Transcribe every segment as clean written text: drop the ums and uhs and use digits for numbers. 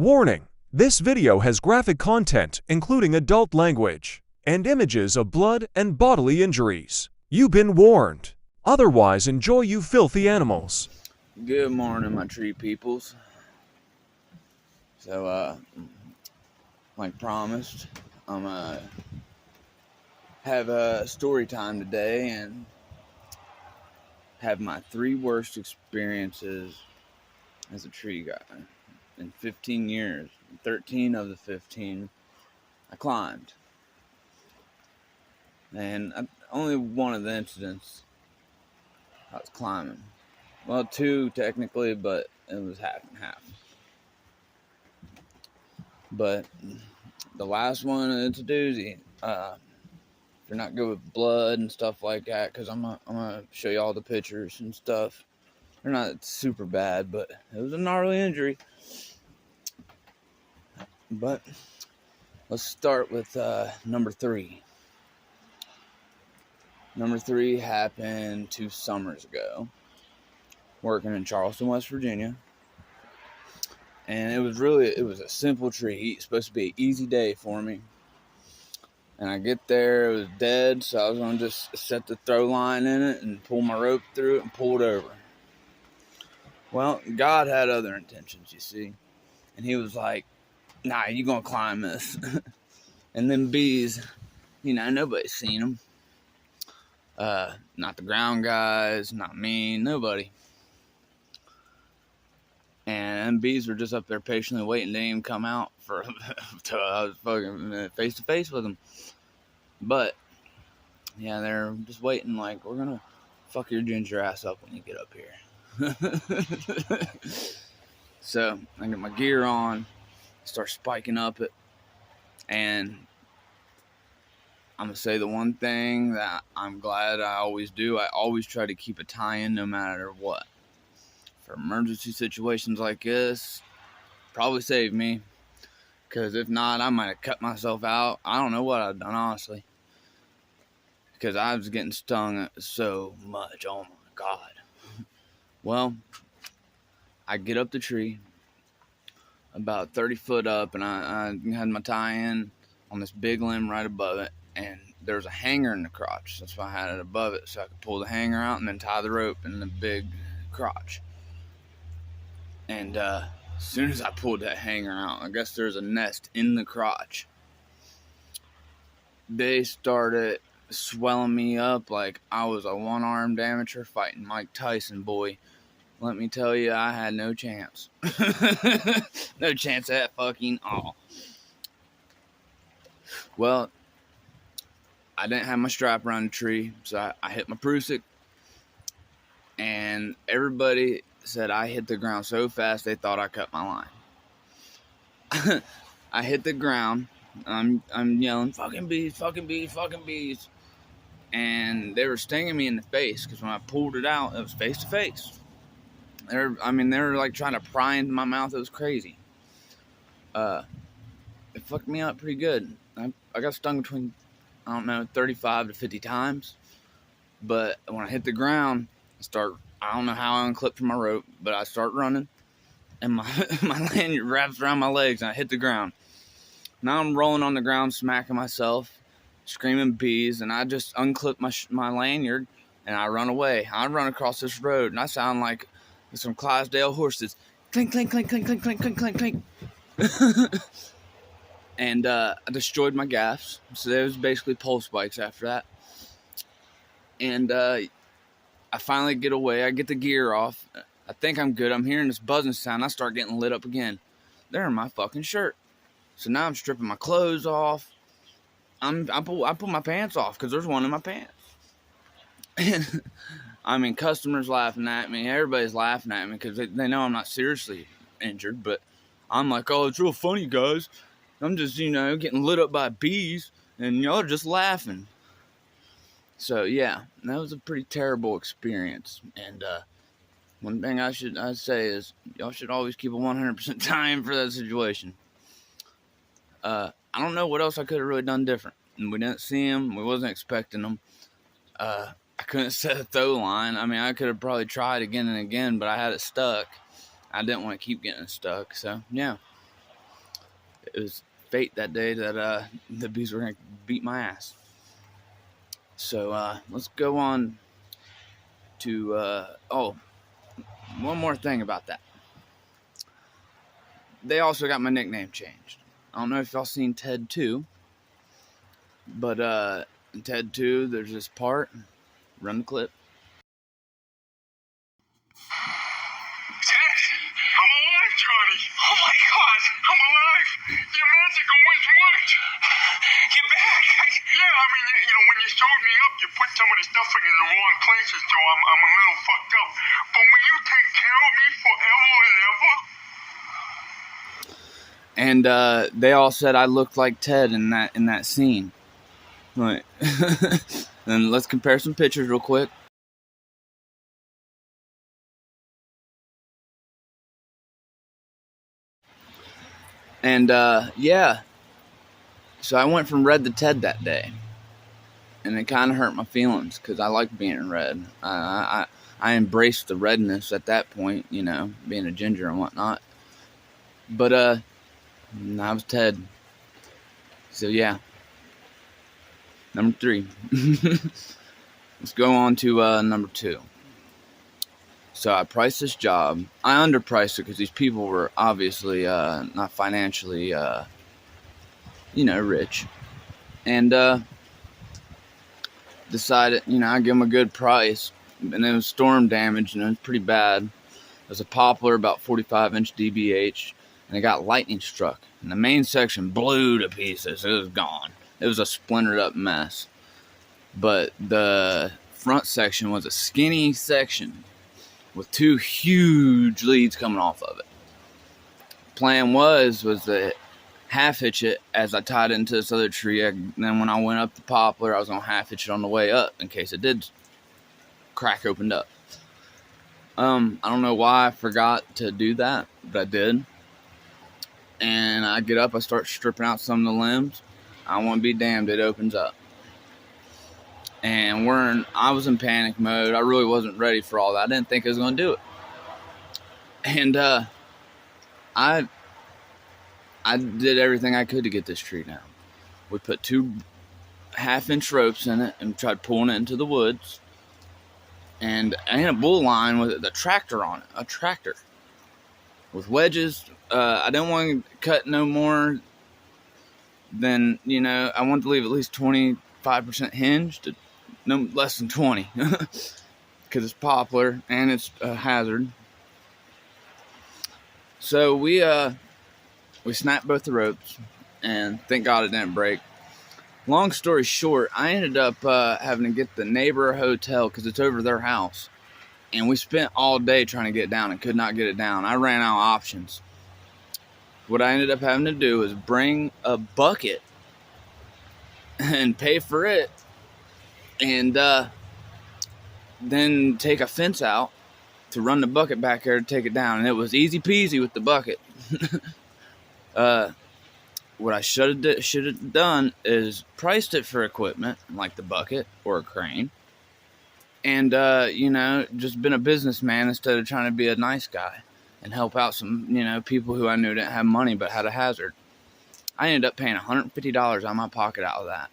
Warning: this video has graphic content including adult language and images of blood and bodily injuries. You've been warned. Otherwise, enjoy, you filthy animals. Good morning, my tree peoples. So, like promised, I'm gonna have a story time today and have my 3 worst experiences as a tree guy in 15 years. 13 of the 15 I climbed, and only one of the incidents I was climbing. Well, 2 technically, but it was half and half. But the last one, it's a doozy. If you're not good with blood and stuff like that, because I'm gonna show you all the pictures and stuff. They're not super bad, but it was a gnarly injury. But let's start with number 3. Number 3 happened 2 summers ago, working in Charleston, West Virginia. And it was a simple tree. It's supposed to be an easy day for me. And I get there, it was dead, so I was going to just set the throw line in it and pull my rope through it and pull it over. Well, God had other intentions, you see. And he was like, nah, you're going to climb this. And then bees, nobody's seen them. Not the ground guys, not me, nobody. And bees were just up there patiently waiting. They didn't even come out till I was fucking face to face with them. But yeah, they're just waiting. Like, we're gonna fuck your ginger ass up when you get up here. So I get my gear on, start spiking up it, and I'm gonna say the one thing that I'm glad I always do. I always try to keep a tie-in no matter what. For emergency situations like this, probably saved me, because if not, I might have cut myself out. I don't know what I'd done, honestly, because I was getting stung so much. Oh my God. Well, I get up the tree about 30 foot up, and I had my tie-in on this big limb right above it, and there's a hanger in the crotch. That's why I had it above it, so I could pull the hanger out and then tie the rope in the big crotch. And as soon as I pulled that hanger out, I guess there's a nest in the crotch. They started swelling me up like I was a one-armed amateur fighting Mike Tyson, boy. Let me tell you, I had no chance. No chance at fucking all. Well, I didn't have my strap around the tree, so I hit my Prusik, and everybody said I hit the ground so fast they thought I cut my line. I hit the ground. I'm yelling, fucking bees, fucking bees, fucking bees. And they were stinging me in the face, because when I pulled it out, it was face to face. They were like trying to pry into my mouth. It was crazy. It fucked me up pretty good. I got stung between, 35 to 50 times. But when I hit the ground, I don't know how I unclipped from my rope, but I start running, and my lanyard wraps around my legs, and I hit the ground. Now I'm rolling on the ground, smacking myself, screaming bees, and I just unclip my lanyard, and I run away. I run across this road, and I sound like some Clydesdale horses. Clink, clink, clink, clink, clink, clink, clink, clink, clink. And I destroyed my gaffs. So there was basically pole spikes after that. And I finally get away. I get the gear off. I think I'm good. I'm hearing this buzzing sound. I start getting lit up again. They're in my fucking shirt. So now I'm stripping my clothes off. I pull my pants off because there's one in my pants. And customers laughing at me. Everybody's laughing at me because they know I'm not seriously injured. But I'm like, oh, it's real funny, guys. I'm just, getting lit up by bees, and y'all are just laughing. So yeah, that was a pretty terrible experience. And one thing I'd say is y'all should always keep a 100% time for that situation. I don't know what else I could have really done different. And we didn't see them. We wasn't expecting them. I couldn't set a throw line. I could have probably tried again and again, but I had it stuck. I didn't want to keep getting it stuck. So yeah, it was fate that day that the bees were going to beat my ass. So let's go on to, one more thing about that. They also got my nickname changed. I don't know if y'all seen Ted 2, but in Ted 2, there's this part. Run the clip. Ted, I'm alive, Johnny. Oh my God, I'm alive. Your magical wish worked. You're back. Yeah, I mean, when you showed me up, you put some of the stuffing in the wrong places, so I'm a little fucked up. But will you take care of me forever and ever? And they all said I looked like Ted in that scene. Right. And let's compare some pictures real quick. And yeah, so I went from red to Ted that day, and it kind of hurt my feelings because I like being red. I embraced the redness at that point, being a ginger and whatnot. But I was Ted. So yeah. Number 3. Let's go on to number 2. So I priced this job. I underpriced it because these people were obviously not financially, rich. And decided, I give them a good price. And it was storm damage, and it was pretty bad. It was a poplar, about 45-inch DBH, and it got lightning struck. And the main section blew to pieces. It was gone. It was a splintered up mess. But the front section was a skinny section with 2 huge leads coming off of it. Plan was to half hitch it as I tied it into this other tree. Then when I went up the poplar, I was going to half hitch it on the way up in case it did crack opened up. I don't know why I forgot to do that, but I did. And I get up, I start stripping out some of the limbs. I want to be damned, it opens up. And I was in panic mode. I really wasn't ready for all that. I didn't think I was going to do it. And I did everything I could to get this tree down. We put 2 half-inch ropes in it and tried pulling it into the woods. And I had a bull line with the tractor on it. A tractor. With wedges. I didn't want to cut no more than, I wanted to leave at least 25% hinged. No less than 20. Because it's poplar and it's a hazard. So we snapped both the ropes. And thank God it didn't break. Long story short, I ended up having to get the neighbor hotel because it's over their house. And we spent all day trying to get it down and could not get it down. I ran out of options. What I ended up having to do was bring a bucket and pay for it. And then take a fence out to run the bucket back there to take it down. And it was easy peasy with the bucket. What I should have done is priced it for equipment, like the bucket or a crane. And, just been a businessman instead of trying to be a nice guy and help out some, people who I knew didn't have money but had a hazard. I ended up paying $150 out of my pocket out of that.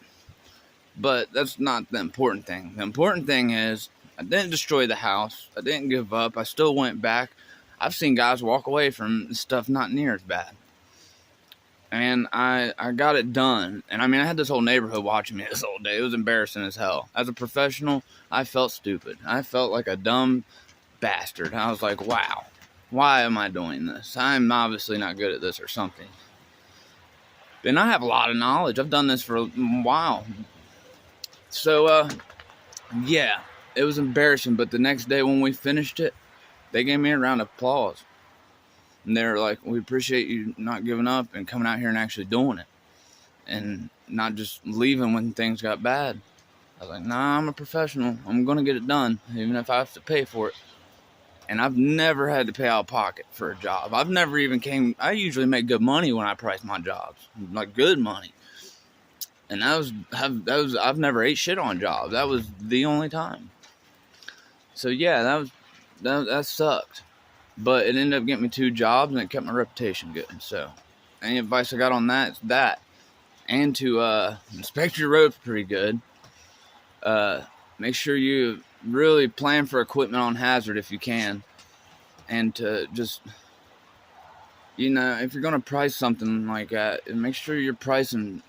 But that's not the important thing. The important thing is I didn't destroy the house. I didn't give up. I still went back. I've seen guys walk away from stuff not near as bad. And I got it done. And I had this whole neighborhood watching me this whole day. It was embarrassing as hell. As a professional, I felt stupid. I felt like a dumb bastard. I was like, wow, why am I doing this? I'm obviously not good at this or something. And I have a lot of knowledge. I've done this for a while. So, yeah, it was embarrassing. But the next day when we finished it, they gave me a round of applause. And they were like, we appreciate you not giving up and coming out here and actually doing it. And not just leaving when things got bad. I was like, nah, I'm a professional. I'm going to get it done, even if I have to pay for it. And I've never had to pay out of pocket for a job. I've never even I usually make good money when I price my jobs. Like good money. And I've never ate shit on jobs. That was the only time. So yeah, that sucked. But it ended up getting me 2 jobs, and it kept my reputation good. So any advice I got on that is that. And to inspect your roads pretty good. Make sure you really plan for equipment on hazard if you can. And to just, if you're going to price something like that, make sure you're pricing.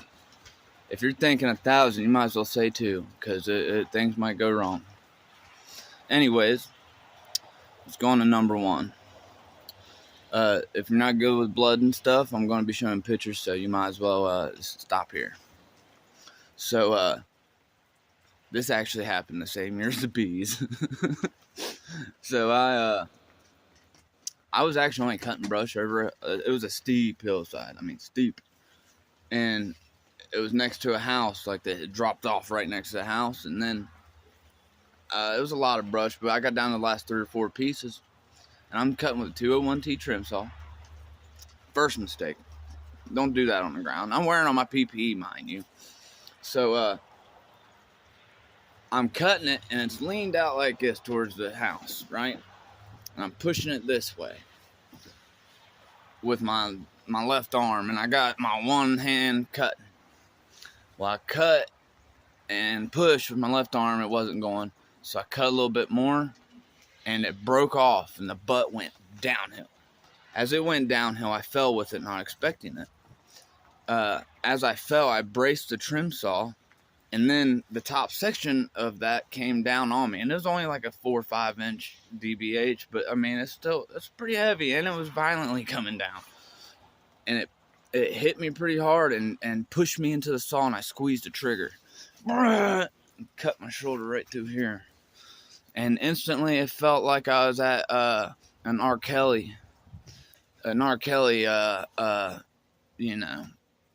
If you're thinking 1,000, you might as well say 2, because things might go wrong. Anyways, let's go on to number 1. If you're not good with blood and stuff, I'm going to be showing pictures, so you might as well stop here. So, this actually happened the same year as the bees. So, I was actually only cutting brush over, it was a steep hillside, steep. And it was next to a house, like it dropped off right next to the house, and then it was a lot of brush, but I got down to the last 3 or 4 pieces. And I'm cutting with a 201T trim saw. First mistake. Don't do that on the ground. I'm wearing on my PPE, mind you. So, I'm cutting it, and it's leaned out like this towards the house, right? And I'm pushing it this way with my left arm, and I got my one hand cutting. Well, I cut and pushed with my left arm. It wasn't going. So I cut a little bit more, and it broke off, and the butt went downhill. As it went downhill, I fell with it, not expecting it. As I fell, I braced the trim saw, and then the top section of that came down on me. And it was only like a 4 or 5 inch DBH, but it's pretty heavy, and it was violently coming down. And it hit me pretty hard and pushed me into the saw, and I squeezed the trigger. Cut my shoulder right through here. And instantly it felt like I was at an R. Kelly, in the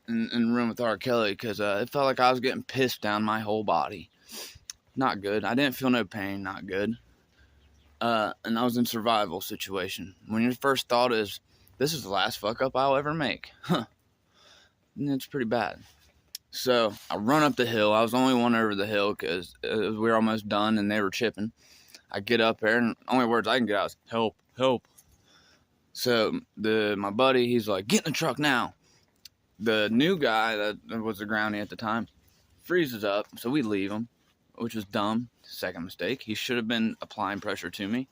room with R. Kelly, because it felt like I was getting pissed down my whole body. Not good. I didn't feel no pain. Not good. And I was in survival situation. When your first thought is, this is the last fuck up I'll ever make. Huh. And it's pretty bad. So I run up the hill. I was the only one over the hill because we were almost done and they were chipping. I get up there, and the only words I can get out is, help, help. So my buddy, he's like, get in the truck now. The new guy that was the groundie at the time freezes up, so we leave him, which was dumb. Second mistake. He should have been applying pressure to me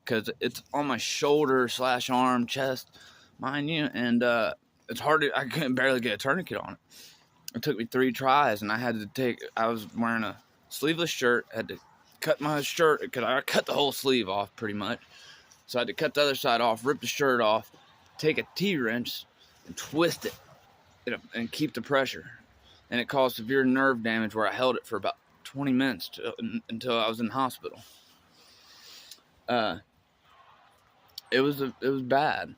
because it's on my shoulder / arm, chest, mind you, and it's hard I couldn't barely get a tourniquet on it. It took me 3 tries, and I was wearing a sleeveless shirt, had to cut my shirt, because I cut the whole sleeve off pretty much. So I had to cut the other side off, rip the shirt off, take a T-wrench, and twist it, and keep the pressure. And it caused severe nerve damage where I held it for about 20 minutes until I was in the hospital. It was bad.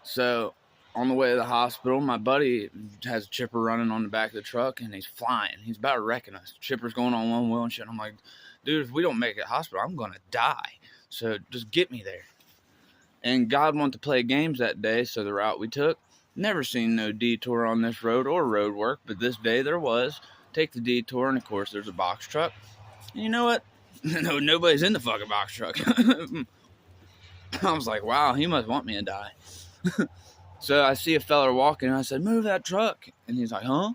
So on the way to the hospital, my buddy has a chipper running on the back of the truck, and he's flying. He's about wrecking us. Chipper's going on one wheel and shit. I'm like, dude, if we don't make it to the hospital, I'm going to die. So just get me there. And God wanted to play games that day, so the route we took, never seen no detour on this road or road work, but this day there was. Take the detour, and of course there's a box truck. And you know what? No, nobody's in the fucking box truck. I was like, wow, he must want me to die. So I see a fella walking, and I said, move that truck. And he's like, huh?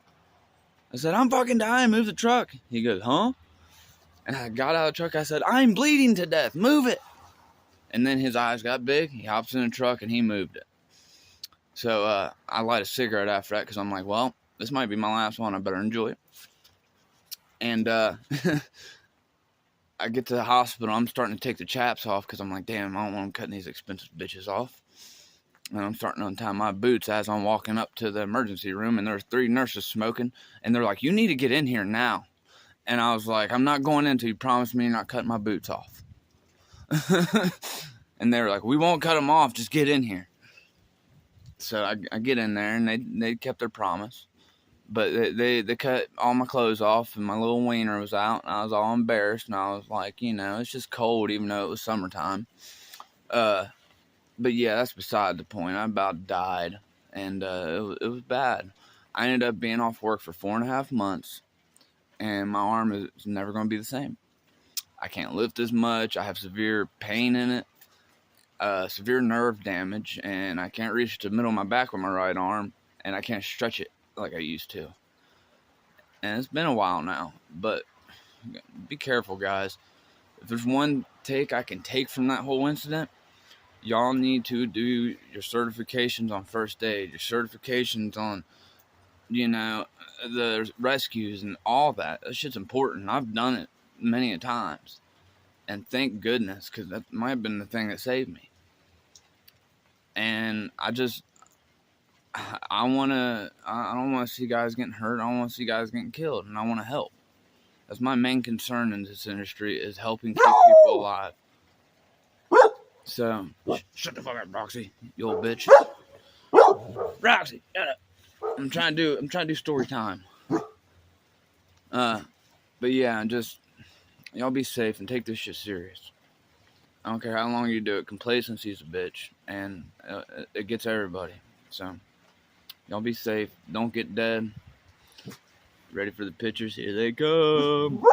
I said, I'm fucking dying, move the truck. He goes, huh? And I got out of the truck, I said, I'm bleeding to death, move it. And then his eyes got big, he hops in the truck, and he moved it. So I light a cigarette after that, because I'm like, well, this might be my last one, I better enjoy it. And I get to the hospital, I'm starting to take the chaps off, because I'm like, damn, I don't want them cutting these expensive bitches off. And I'm starting to untie my boots as I'm walking up to the emergency room, and there's 3 nurses smoking, and they're like, you need to get in here now. And I was like, I'm not going in until you promise me you're not cutting my boots off. And they were like, we won't cut them off, just get in here. So I get in there, and they kept their promise. But they cut all my clothes off, and my little wiener was out, and I was all embarrassed, and I was like, it's just cold, even though it was summertime. But yeah, that's beside the point. I about died, and it was bad. I ended up being off work for 4.5 months, and my arm is never going to be the same. I can't lift as much. I have severe pain in it, severe nerve damage, and I can't reach the middle of my back with my right arm. and I can't stretch it like I used to. And it's been a while now, but be careful, guys. If there's one take I can take from that whole incident, y'all need to do your certifications on first aid, your certifications on, the rescues and all that. That shit's important. I've done it many a times. And thank goodness, because that might have been the thing that saved me. And I don't want to see guys getting hurt. I don't want to see guys getting killed. And I want to help. That's my main concern in this industry, is helping keep people alive. So, shut the fuck up, Roxy, you old bitch. Roxy, shut up. I'm trying to do story time. But yeah, just y'all be safe and take this shit serious. I don't care how long you do it. Complacency's a bitch, and it gets everybody. So y'all be safe. Don't get dead. Ready for the pictures? Here they come.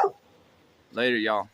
Later, y'all.